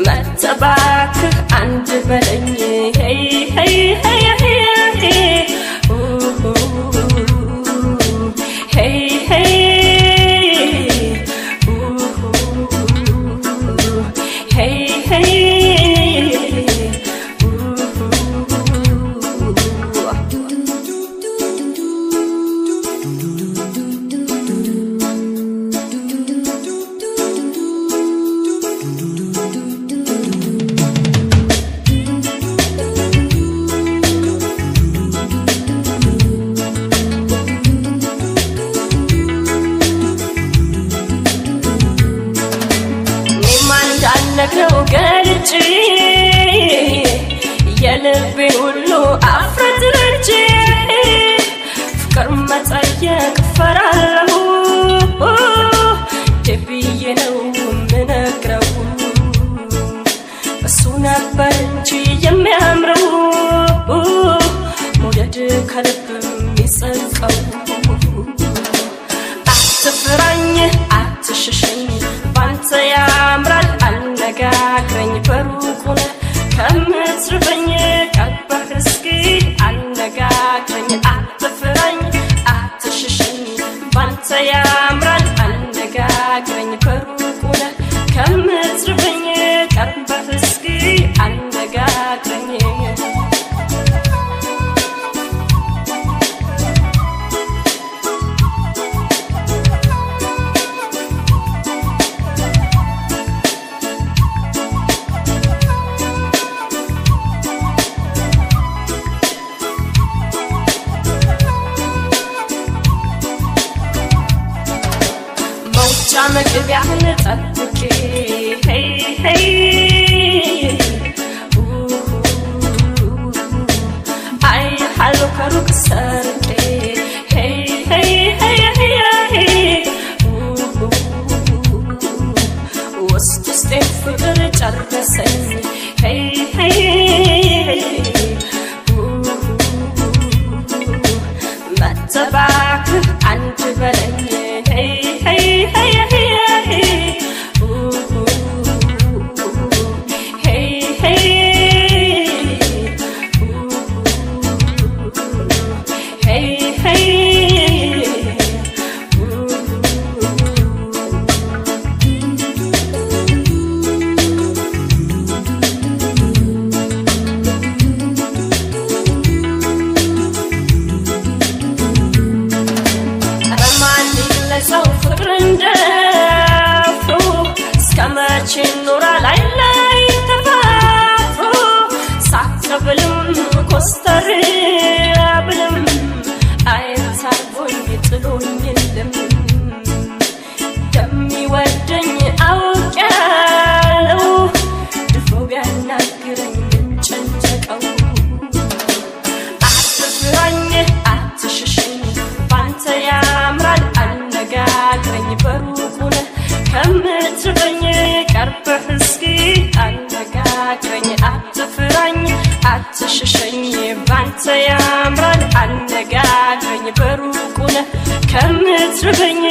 መተባክ አንድ በለኝ hey hey hey hey hey hey hey hey ነግረው ገልጬ የልቤ ሁሉ አፍረት ረጭ ፍቅር መጠየቅ ፈራለሁ ደብዬ ነው ምነግረው እሱ ነበር እንጂ የሚያምረው መውደድ ከልብ የሚጸልቀው አትፍራኝ አትሽሸኝ ባንተ ያምራል አነጋግረኝ በሩቁ ከምትርበኝ ቀርበህ እስኪ አነጋግረኝ አትፍራኝ አትሽሸኝ ባንተ ያምራል አነጋግረኝ በሩቁ ከምትርበኝ ቀርበህ እስኪ አነጋግረኝ መግቢያህን ጠብቄ hey hey አይ ሃሎ ከሩቅ ሰርቄ hey hey hey hey ውስጥ ውስጤን ፍቅር ጨረሰኝ hey hey መተባክ አንድ በለኝ hey hey hey ችኑራ ላይ ላይ ተፋፍሮ ሳትብልም ኮስተር ብልም አይታርቦኝ ጥሎኝ የለም የሚወደኝ አውቃለሁ ድፎ ቢያናግረኝ ጨንጨቀው አትፍራኝ አትሽሽኝ ባንተ ያምራል አነጋግረኝ በሩቁ ከምትርበኝ ቀርበህ እስኪ አነጋግረኝ አትፍራኝ አትሽሸኝ ባንተ ያምራል አነጋግረኝ በሩቁ ከምትርበኝ